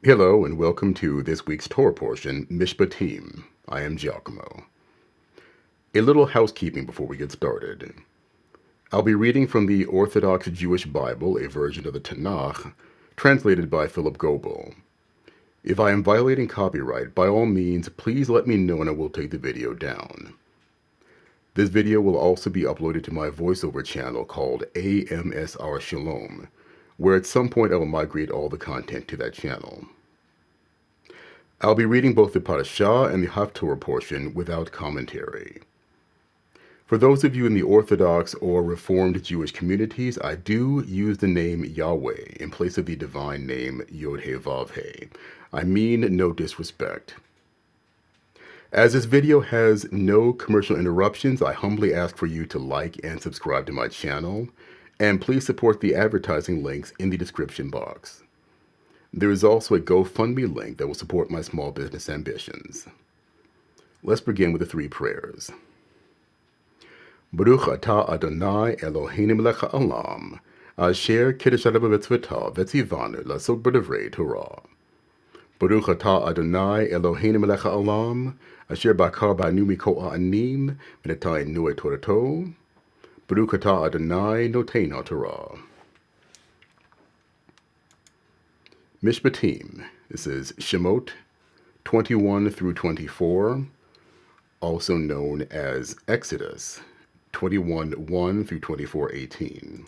Hello and welcome to this week's Torah portion, Mishpatim. I am Giacomo. A little housekeeping before we get started. I'll be reading from the Orthodox Jewish Bible, a version of the Tanakh, translated by Philip Goebel. If I am violating copyright, by all means, please let me know and I will take the video down. This video will also be uploaded to my voiceover channel called AMSR Shalom, where at some point I will migrate all the content to that channel. I'll be reading both the Parashah and the Haftorah portion without commentary. For those of you in the Orthodox or Reformed Jewish communities, I do use the name Yahweh in place of the divine name Yod-Heh-Vav-Heh. I mean no disrespect. As this video has no commercial interruptions, I humbly ask for you to like and subscribe to my channel, and please support the advertising links in the description box. There is also a GoFundMe link that will support my small business ambitions. Let's begin with the three prayers. Baruch atah Adonai Eloheinu melech ha'olam, asher kiddushanu b'mitzvotav v'tzivanu la'asok b'divrei Torah. Baruch atah Adonai Eloheinu melech ha'olam, asher bakar banu mikol ha'anim v'nataynu et Torato. Baruch atah Adonai noten ha'Torah. Mishpatim. This is Shemot 21 through 24, also known as Exodus 21:1 through 24:18.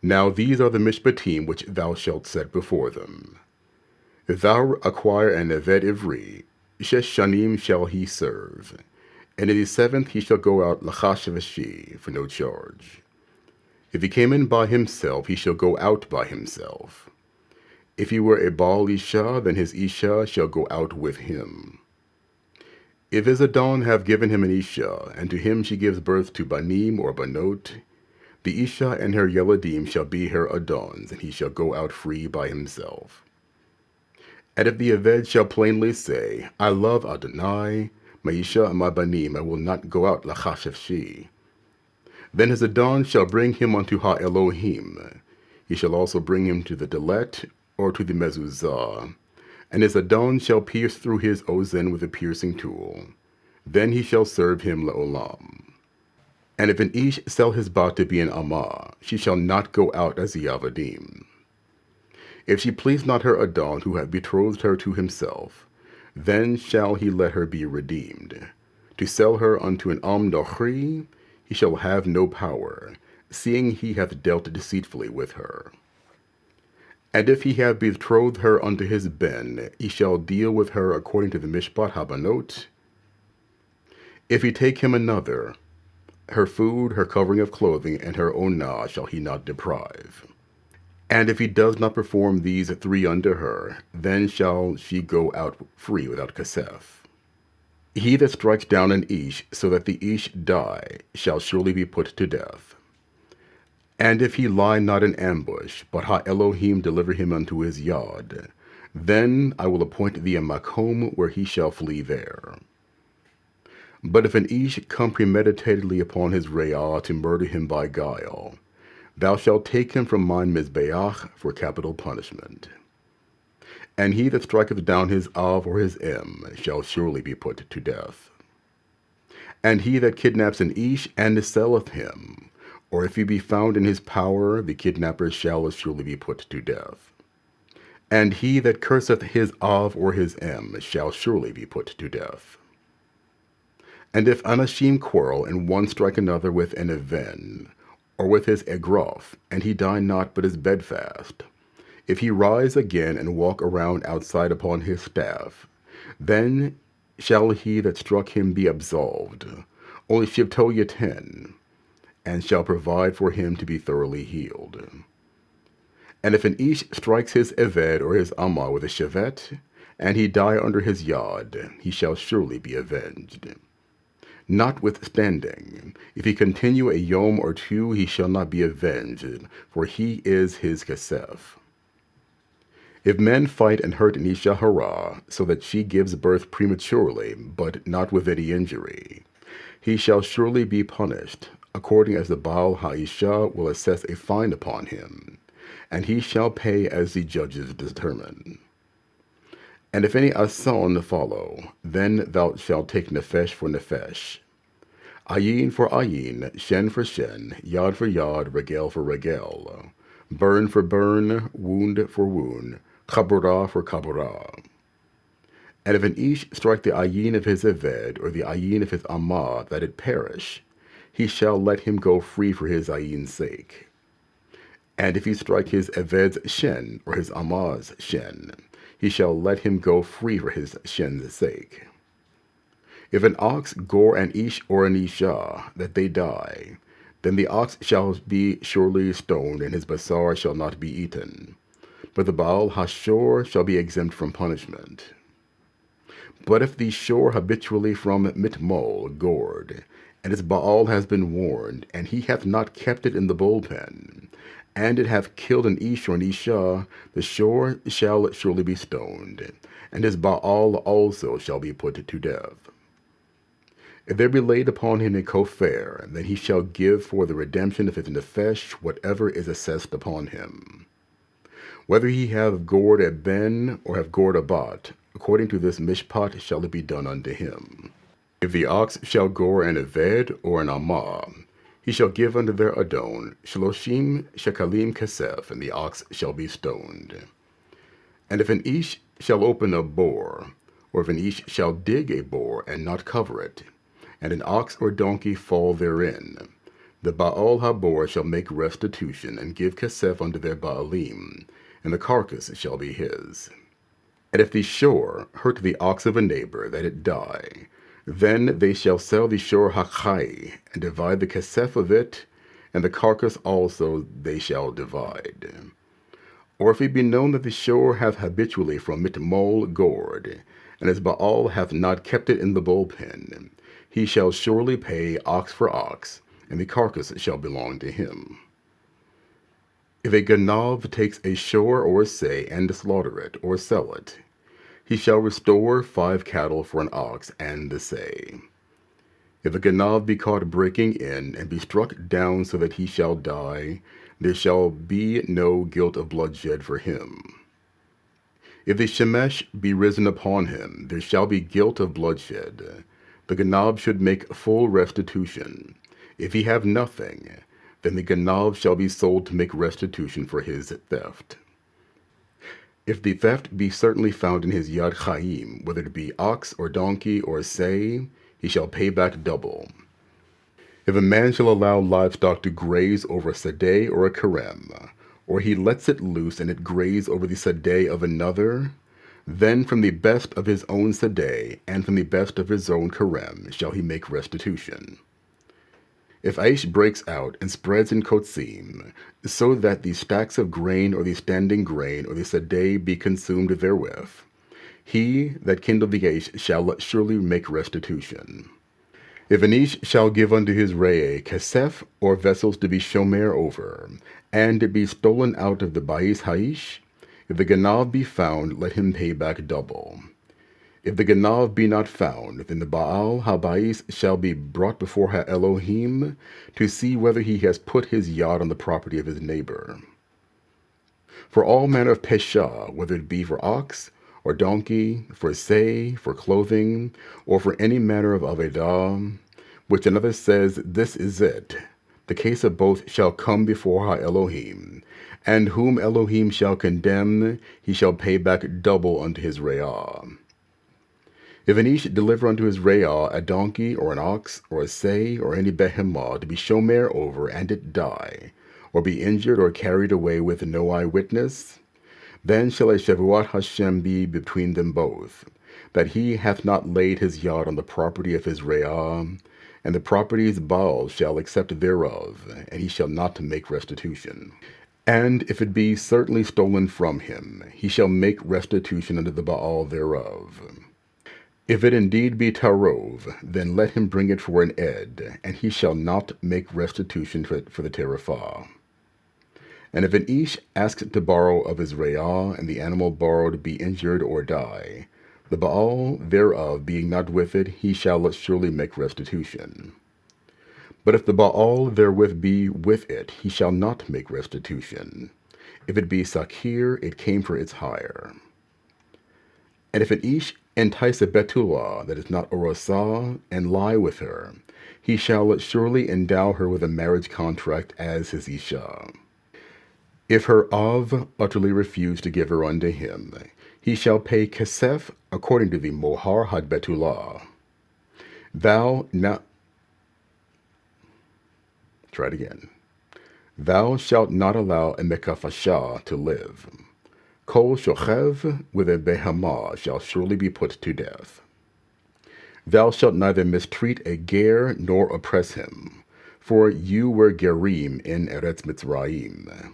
Now these are the Mishpatim which thou shalt set before them. If thou acquire an Eved Ivri, 6 shanim shall he serve, and in the 7th he shall go out l'chashavashi for no charge. If he came in by himself, he shall go out by himself. If he were a Baal Isha, then his Isha shall go out with him. If his Adon have given him an Isha, and to him she gives birth to Banim or Banot, the Isha and her Yeladim shall be her Adons, and he shall go out free by himself. And if the Eved shall plainly say, I love Adonai, my Isha and my Banim, I will not go out l'chashavashi, then his Adon shall bring him unto Ha-Elohim. He shall also bring him to the Delet, or to the Mezuzah. And his Adon shall pierce through his Ozen with a piercing tool. Then he shall serve him Le'olam. And if an Ish sell his bat to be an Amah, she shall not go out as the Avadim. If she please not her Adon who hath betrothed her to himself, then shall he let her be redeemed. To sell her unto an Dochri, he shall have no power, seeing he hath dealt deceitfully with her. And if he have betrothed her unto his Ben, he shall deal with her according to the Mishpat Habanot. If he take him another, her food, her covering of clothing, and her onah shall he not deprive. And if he does not perform these 3 unto her, then shall she go out free without kasef. He that strikes down an Ish, so that the Ish die, shall surely be put to death. And if he lie not in ambush, but Ha-Elohim deliver him unto his yard, then I will appoint thee a makom where he shall flee there. But if an Ish come premeditatedly upon his re'ah to murder him by guile, thou shalt take him from mine mizbeach for capital punishment. And he that striketh down his Av or his Em shall surely be put to death. And he that kidnaps an Ish and selleth him, or if he be found in his power, the kidnapper shall surely be put to death. And he that curseth his Av or his Em shall surely be put to death. And if anashim quarrel, and one strike another with an even, or with his egrof, and he die not but is bedfast, if he rise again and walk around outside upon his staff, then shall he that struck him be absolved, only shivto yaten, and shall provide for him to be thoroughly healed. And if an Ish strikes his Eved or his Amah with a shevet, and he die under his yard, he shall surely be avenged. Notwithstanding, if he continue a yom or 2, he shall not be avenged, for he is his kasef. If men fight and hurt an Isha hara, so that she gives birth prematurely, but not with any injury, he shall surely be punished, according as the Baal Ha'isha will assess a fine upon him, and he shall pay as the judges determine. And if any ason follow, then thou shalt take nefesh for nefesh, ayin for ayin, shen for shen, yad for yad, regel for regel, burn for burn, wound for wound, chaburah for chaburah. And if an ish strike the ayin of his eved, or the ayin of his amah, that it perish, he shall let him go free for his ayin's sake. And if he strike his eved's shen, or his amah's shen, he shall let him go free for his shen's sake. If an ox gore an ish or an isha, that they die, then the ox shall be surely stoned, and his basar shall not be eaten. But the Baal Hashor shall be exempt from punishment. But if the shore habitually from mitmol gored, and his Baal has been warned, and he hath not kept it in the bullpen, and it hath killed an ish or an isha, the shore shall surely be stoned, and his Baal also shall be put to death. If there be laid upon him a kofer, then he shall give for the redemption of his nefesh whatever is assessed upon him. Whether he have gored a ben or have gored a bat, according to this mishpat shall it be done unto him. If the ox shall gore an eved or an amah, he shall give unto their adon shloshim shekalim kesef, and the ox shall be stoned. And if an ish shall open a bore, or if an ish shall dig a bore and not cover it, and an ox or donkey fall therein, the Baal habor shall make restitution, and give kesef unto their Baalim, and the carcass shall be his. And if the shore hurt the ox of a neighbor, that it die, then they shall sell the shore hachai, and divide the kesef of it, and the carcass also they shall divide. Or if it be known that the shore hath habitually from mitmol gored, and his Baal hath not kept it in the bullpen, he shall surely pay ox for ox, and the carcass shall belong to him. If a ganav takes a shore or a say, and slaughter it, or sell it, he shall restore 5 cattle for an ox and the say. If a ganav be caught breaking in, and be struck down so that he shall die, there shall be no guilt of bloodshed for him. If the shemesh be risen upon him, there shall be guilt of bloodshed. The ganav should make full restitution. If he have nothing, then the ganav shall be sold to make restitution for his theft. If the theft be certainly found in his yad chaim, whether it be ox or donkey or say, he shall pay back double. If a man shall allow livestock to graze over a sadeh or a kerem, or he lets it loose and it graze over the sadeh of another, then from the best of his own sadeh and from the best of his own kerem shall he make restitution. If Aish breaks out and spreads in Kotzim, so that the stacks of grain or the standing grain or the sadeh be consumed therewith, he that kindled the Aish shall surely make restitution. If an ish shall give unto his rei kesef or vessels to be shomer over, and it be stolen out of the bais haish, if the ganav be found, let him pay back double. If the ganav be not found, then the Baal Habais shall be brought before Ha-Elohim to see whether he has put his yad on the property of his neighbor. For all manner of pesha, whether it be for ox or donkey, for say, for clothing, or for any manner of avedah, which another says, this is it, the case of both shall come before Ha-Elohim, and whom Elohim shall condemn, he shall pay back double unto his re'ah. If an ish deliver unto his re'ah a donkey or an ox or a say or any behemah to be shomer over, and it die, or be injured or carried away with no eyewitness, then shall a shavuat Hashem be between them both, that he hath not laid his yad on the property of his re'ah, and the property's Baal shall accept thereof, and he shall not make restitution. And if it be certainly stolen from him, he shall make restitution unto the Baal thereof. If it indeed be tarov, then let him bring it for an ed, and he shall not make restitution for the terafah. And if an ish asks to borrow of his re'ah, and the animal borrowed be injured or die, the Baal thereof being not with it, he shall surely make restitution. But if the Baal therewith be with it, he shall not make restitution. If it be Sakir, it came for its hire. And if an Ish entice a Betula that is not Orosah, and lie with her, he shall surely endow her with a marriage contract as his Isha. If her Av utterly refuse to give her unto him, he shall pay Kesef according to the Mohar had Betula. Thou not... Try it again. Thou shalt not allow a Mekafashah to live. Kol shochev with a behemah shall surely be put to death. Thou shalt neither mistreat a ger nor oppress him, for you were gerim in Eretz Mitzrayim.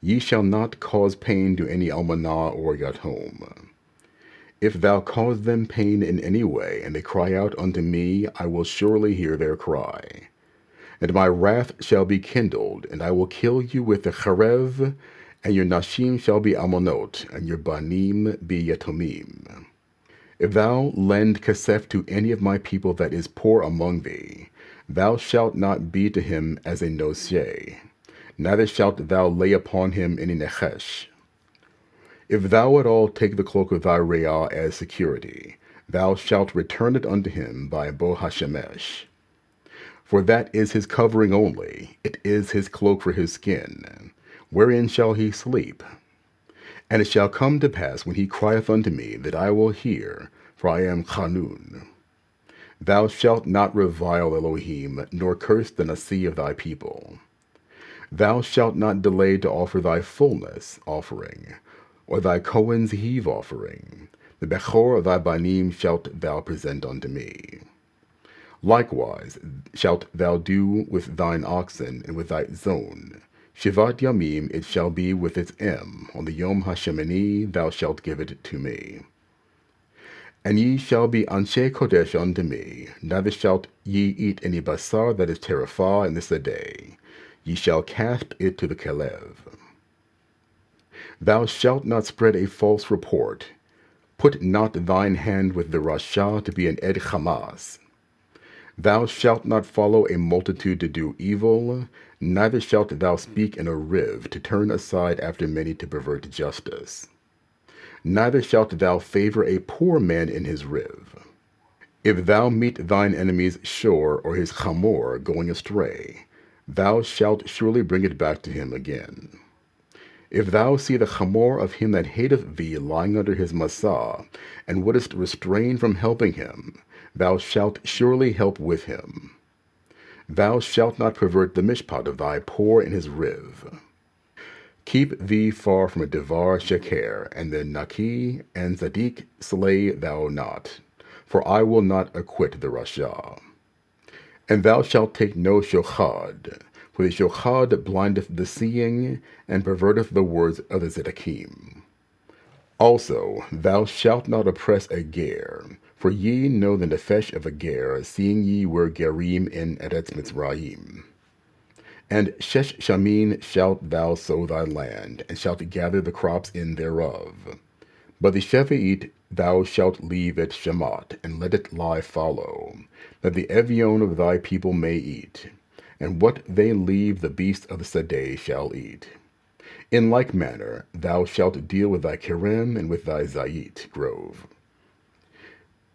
Ye shall not cause pain to any almanah or yatom. If thou cause them pain in any way, and they cry out unto me, I will surely hear their cry. And my wrath shall be kindled, and I will kill you with the cherev, and your nashim shall be almonot, and your banim be yatomim. If thou lend kesef to any of my people that is poor among thee, thou shalt not be to him as a nosye, neither shalt thou lay upon him any nechesh. If thou at all take the cloak of thy reah as security, thou shalt return it unto him by Bo Hashemesh. For that is his covering only, it is his cloak for his skin. Wherein shall he sleep? And it shall come to pass when he crieth unto me that I will hear, for I am Chanun. Thou shalt not revile Elohim, nor curse the Nasi of thy people. Thou shalt not delay to offer thy fullness offering, or thy Cohen's heave offering. The Bechor of thy Banim shalt thou present unto me. Likewise shalt thou do with thine oxen and with thy zone. Shivat Yamim it shall be with its on the Yom HaShemini thou shalt give it to me. And ye shall be Anshe Kodesh unto me, neither shalt ye eat any basar that is terafah in this day. Ye shall cast it to the Kelev. Thou shalt not spread a false report. Put not thine hand with the Rasha to be an Ed Hamas. Thou shalt not follow a multitude to do evil, neither shalt thou speak in a riv to turn aside after many to pervert justice. Neither shalt thou favor a poor man in his riv. If thou meet thine enemy's shore or his chamor going astray, thou shalt surely bring it back to him again. If thou see the chamor of him that hateth thee lying under his masah, and wouldest restrain from helping him, thou shalt surely help with him. Thou shalt not pervert the mishpat of thy poor in his riv. Keep thee far from a devar sheker, and the naki and zadik slay thou not, for I will not acquit the rasha. And thou shalt take no shochad, for the shochad blindeth the seeing, and perverteth the words of the zedekim. Also, thou shalt not oppress a ger, for ye know the nefesh of a ger, seeing ye were gerim in Eretz Mitzrayim. And shesh shamin shalt thou sow thy land, and shalt gather the crops in thereof. But the sheveit thou shalt leave it shemat, and let it lie fallow, that the evion of thy people may eat, and what they leave the beasts of the sedeh shall eat. In like manner thou shalt deal with thy kerem and with thy zayit grove.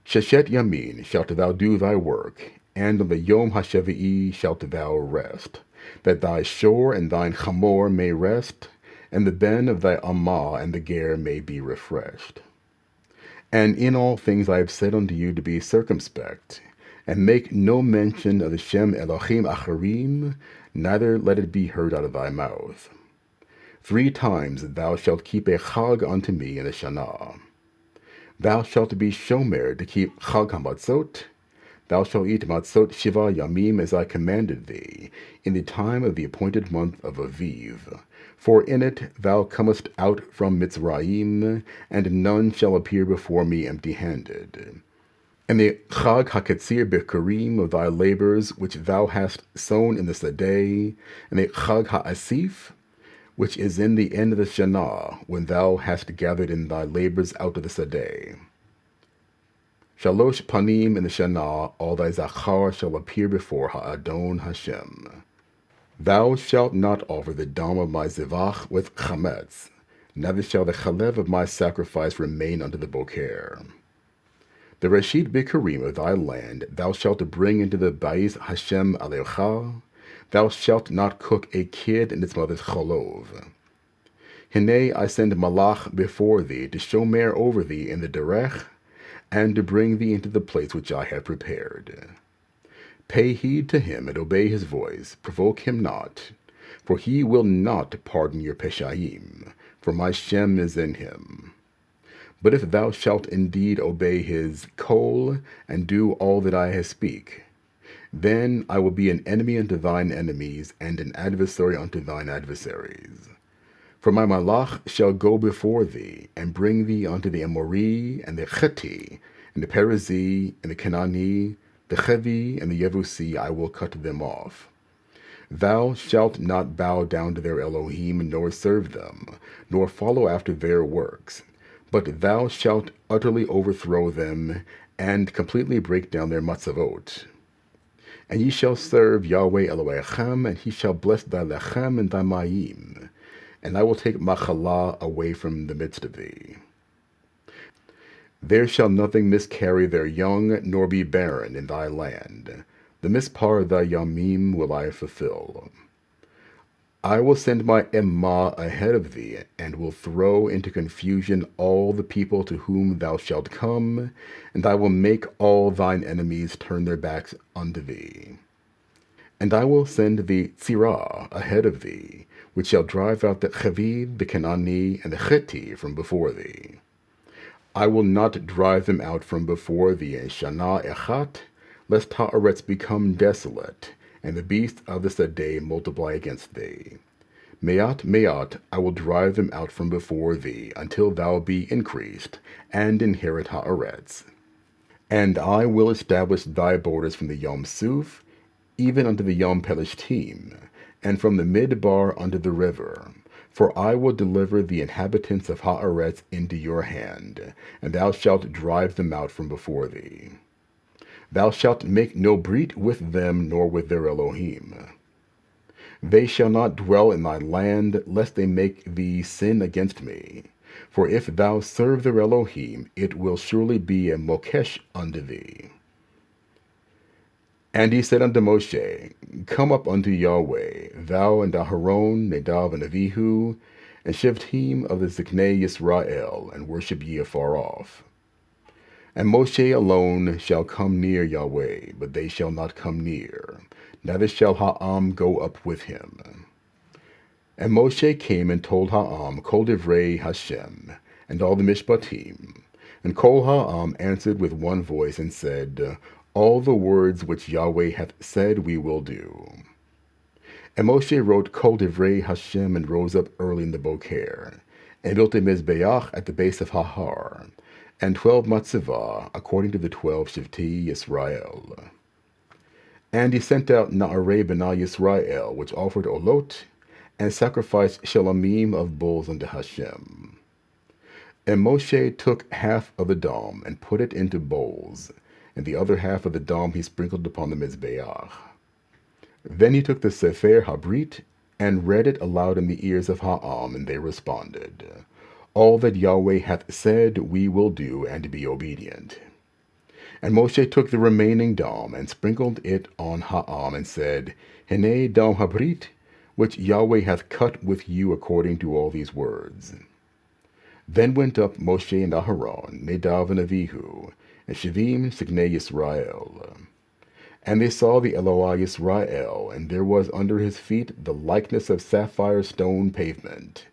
Sheshet yamin shalt thou do thy work, and on the Yom HaShevi'i shalt thou rest, that thy shore and thine chamor may rest, and the ben of thy amah and the ger may be refreshed. And in all things I have said unto you to be circumspect, and make no mention of the Shem Elohim Acharim, neither let it be heard out of thy mouth. 3 times thou shalt keep a chag unto me in the Shana. Thou shalt be shomer to keep chag hamatzot. Thou shalt eat matzot shiva yamim as I commanded thee, in the time of the appointed month of Aviv. For in it thou comest out from Mitzrayim, and none shall appear before me empty-handed. And the chag haketzir bikurim of thy labors, which thou hast sown in the sedeh, and the chag ha'asif, which is in the end of the Shana, when thou hast gathered in thy labors out of the sedeh. Shalosh panim in the Shana, all thy zachar shall appear before Ha'adon Hashem. Thou shalt not offer the dam of my zivach with chametz, neither shall the chalev of my sacrifice remain unto the boker. The Reshit Bikurim of thy land thou shalt bring into the Bais Hashem Alecha. Thou shalt not cook a kid in its mother's cholov. Hine I send Malach before thee to shomer over thee in the derech, and to bring thee into the place which I have prepared. Pay heed to him and obey his voice, provoke him not, for he will not pardon your peshaim, for my Shem is in him. But if thou shalt indeed obey his kol, and do all that I speak, then I will be an enemy unto thine enemies, and an adversary unto thine adversaries. For my malach shall go before thee, and bring thee unto the Amori, and the Cheti, and the Perizi, and the Canani, the Chevi, and the Yevusi. I will cut them off. Thou shalt not bow down to their Elohim, nor serve them, nor follow after their works, but thou shalt utterly overthrow them, and completely break down their matzavot. And ye shall serve Yahweh Elohechem, and he shall bless thy lechem and thy mayim, and I will take machala away from the midst of thee. There shall nothing miscarry their young, nor be barren in thy land. The mispar of thy yamim will I fulfill. I will send my Emma ahead of thee, and will throw into confusion all the people to whom thou shalt come, and I will make all thine enemies turn their backs unto thee. And I will send the Tzirah ahead of thee, which shall drive out the Chavid, the Canani, and the Cheti from before thee. I will not drive them out from before thee in Shana Echat, lest Haaretz become desolate, and the beasts of the Sadeh multiply against thee. Me'at, I will drive them out from before thee, until thou be increased, and inherit Haaretz. And I will establish thy borders from the Yom Suf, even unto the Yom Pelishtim, and from the Midbar unto the river. For I will deliver the inhabitants of Haaretz into your hand, and thou shalt drive them out from before thee. Thou shalt make no brit with them, nor with their Elohim. They shall not dwell in thy land, lest they make thee sin against me. For if thou serve their Elohim, it will surely be a mokesh unto thee. And he said unto Moshe, Come up unto Yahweh, thou and Aharon, Nadav and Avihu, and Shivtim of the Ziknei Yisrael, and worship ye afar off. And Moshe alone shall come near Yahweh, but they shall not come near, neither shall Ha'am go up with him. And Moshe came and told Ha'am Kol Divrei Hashem, and all the Mishpatim. And Kol Ha'am answered with one voice, and said, All the words which Yahweh hath said we will do. And Moshe wrote Kol Divrei Hashem, and rose up early in the boker, and built a Mizbeach at the base of Hahar, and 12 matzivah, according to the 12 Shivti Yisrael. And he sent out Na'arei B'nai Yisrael, which offered olot, and sacrificed shalamim of bulls unto Hashem. And Moshe took half of the dam, and put it into bowls, and the other half of the dam he sprinkled upon the Mizbeach. Then he took the Sefer Habrit, and read it aloud in the ears of Ha'am, and they responded, All that Yahweh hath said we will do, and be obedient. And Moshe took the remaining dam, and sprinkled it on Ha'am, and said, Hene dam habrit, which Yahweh hath cut with you according to all these words. Then went up Moshe and Aharon, Nadav and Avihu, and Shivim Signei Yisrael. And they saw the Eloi Yisrael, and there was under his feet the likeness of sapphire stone pavement,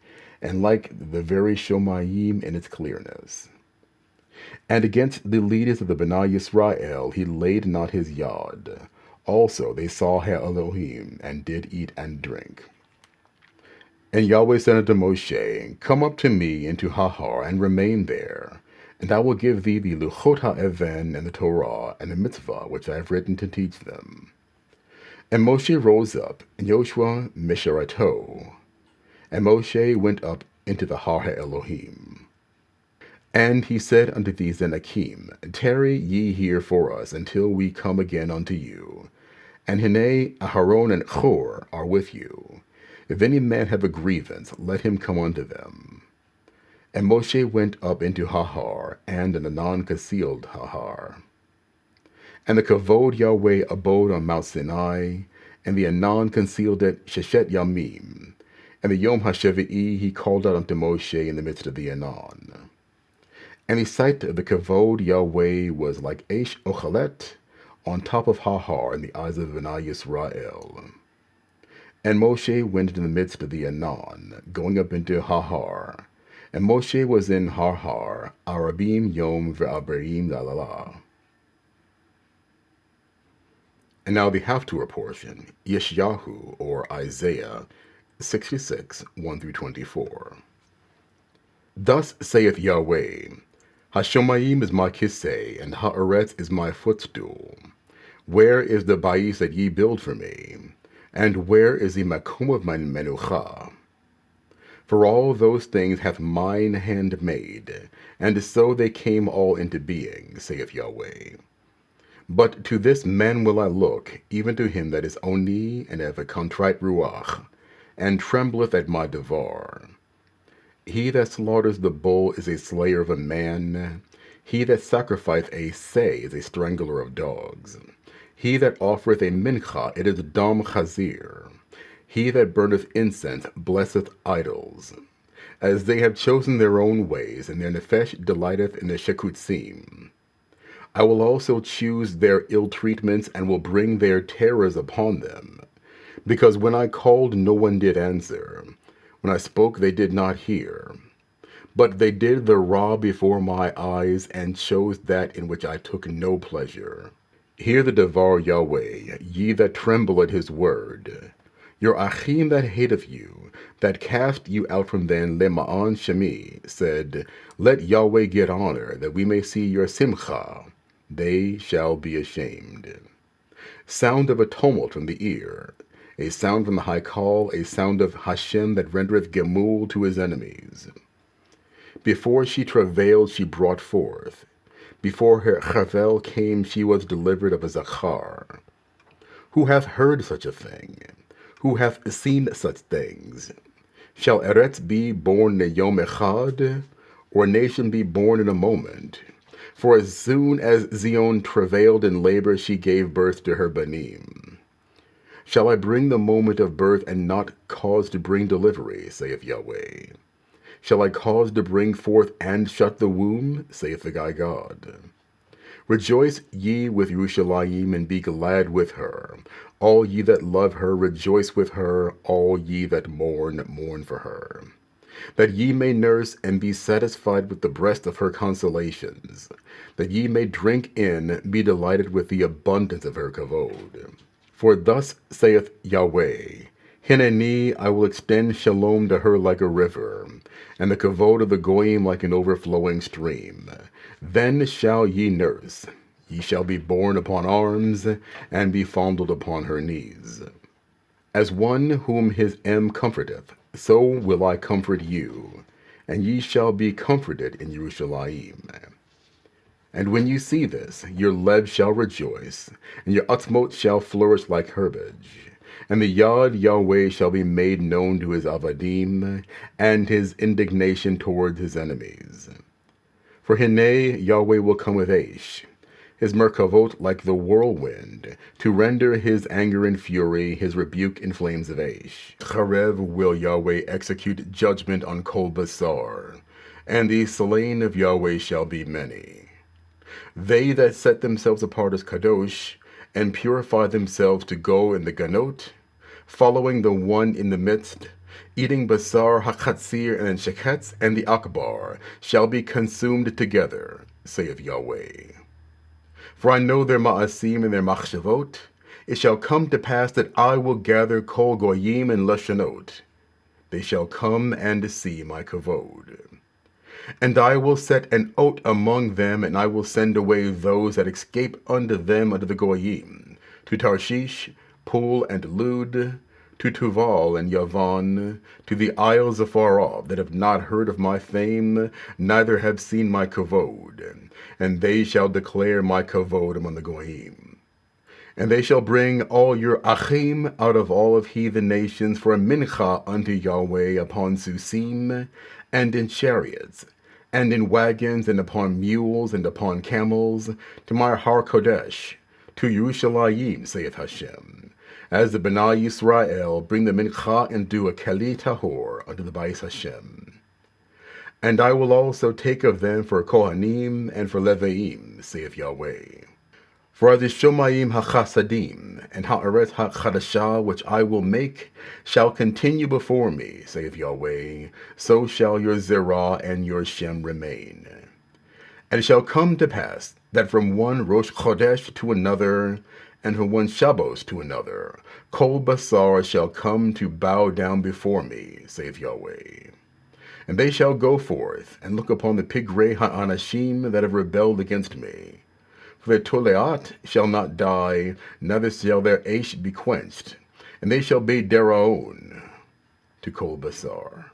and like the very Shomayim in its clearness. And against the leaders of the B'nai Yisrael he laid not his yod. Also they saw Elohim, and did eat and drink. And Yahweh said unto Moshe, Come up to me into Hahar, and remain there, and I will give thee the Luchot HaEven, and the Torah, and the Mitzvah, which I have written to teach them. And Moshe rose up, and Joshua Misharato, and Moshe went up into the Har HaElohim. And he said unto these Anakim, Tarry ye here for us until we come again unto you. And Hine, Aharon, and Chor are with you. If any man have a grievance, let him come unto them. And Moshe went up into Hahar, and Anan concealed Hahar. And the Kavod Yahweh abode on Mount Sinai, and the Anan concealed at Sheshet Yamim. And the Yom HaShevi'i he called out unto Moshe in the midst of the Anan. And the sight of the Kavod Yahweh was like Eish Ochalet on top of Hahar in the eyes of Bnei Yisrael. And Moshe went into the midst of the Anan, going up into Hahar. And Moshe was in Harhar, Arabim Yom Ve'abarim Lalala. And now the Haftorah portion, Yeshayahu, or Isaiah 66, 1-24. Thus saith Yahweh, Hashemayim is my kisei, and Haaretz is my footstool. Where is the bais that ye build for me? And where is the makom of mine menucha? For all those things hath mine hand made, and so they came all into being, saith Yahweh. But to this man will I look, even to him that is oni, and have a contrite ruach, and trembleth at my devar. He that slaughters the bull is a slayer of a man. He that sacrificeth a say is a strangler of dogs. He that offereth a mincha, it is dam chazir. He that burneth incense blesseth idols. As they have chosen their own ways, and their nefesh delighteth in the shekutzim. I will also choose their ill treatments, and will bring their terrors upon them. Because when I called, no one did answer. When I spoke, they did not hear. But they did the raw before my eyes, and chose that in which I took no pleasure. Hear the devar Yahweh, ye that tremble at his word. Your achim that hateth you, that cast you out from them lema'an shemi, said, Let Yahweh get honor, that we may see your simcha. They shall be ashamed. Sound of a tumult from the ear, a sound from the high call, a sound of Hashem that rendereth gemul to his enemies. Before she travailed, she brought forth. Before her chavel came, she was delivered of a zachar. Who hath heard such a thing? Who hath seen such things? Shall Eretz be born in a yom echad, or a nation be born in a moment? For as soon as Zion travailed in labor, she gave birth to her banim. Shall I bring the moment of birth, and not cause to bring delivery, saith Yahweh? Shall I cause to bring forth and shut the womb, saith the guy God? Rejoice ye with Yerushalayim, and be glad with her. All ye that love her, rejoice with her. All ye that mourn, mourn for her. That ye may nurse and be satisfied with the breast of her consolations. That ye may drink in, be delighted with the abundance of her kavod. For thus saith Yahweh, Hineni, I will extend shalom to her like a river, and the kavod of the goyim like an overflowing stream. Then shall ye nurse, ye shall be borne upon arms, and be fondled upon her knees. As one whom his em comforteth, so will I comfort you, and ye shall be comforted in Yerushalayim. And when you see this, your lev shall rejoice, and your utzmot shall flourish like herbage. And the Yod Yahweh shall be made known to his avadim, and his indignation towards his enemies. For Hine Yahweh will come with Aish, his merkavot like the whirlwind, to render his anger in fury, his rebuke in flames of Aish. Charev will Yahweh execute judgment on Kol Basar, and the slain of Yahweh shall be many. They that set themselves apart as kadosh, and purify themselves to go in the ganot, following the one in the midst, eating basar hakatzir and sheketz and the akbar, shall be consumed together, saith Yahweh. For I know their ma'asim and their machshavot. It shall come to pass that I will gather kol goyim and lashonot. They shall come and see my kavod. And I will set an oat among them, and I will send away those that escape unto them unto the goyim, to Tarshish, Pul, and Lud, to Tuval and Yavon, to the isles afar off, that have not heard of my fame, neither have seen my kavod, and they shall declare my kavod among the goyim. And they shall bring all your achim out of all of heathen nations for a mincha unto Yahweh upon Susim, and in chariots, and in wagons, and upon mules, and upon camels, to my Har Kodesh, to Yerushalayim, saith Hashem. As the B'nai Yisrael bring the mincha and do a keli tahor unto the Bais Hashem. And I will also take of them for Kohanim and for Leviim, saith Yahweh. For the Shomayim HaChasadim and Ha'aretz HaChadashah, which I will make, shall continue before me, saith Yahweh, so shall your Zerah and your Shem remain. And it shall come to pass that from one Rosh Chodesh to another, and from one Shabbos to another, Kol Basar shall come to bow down before me, saith Yahweh. And they shall go forth, and look upon the Pigrei Ha'anashim that have rebelled against me. For their Toleat shall not die, neither shall their Aish be quenched, and they shall be Deraon to Kol Basar.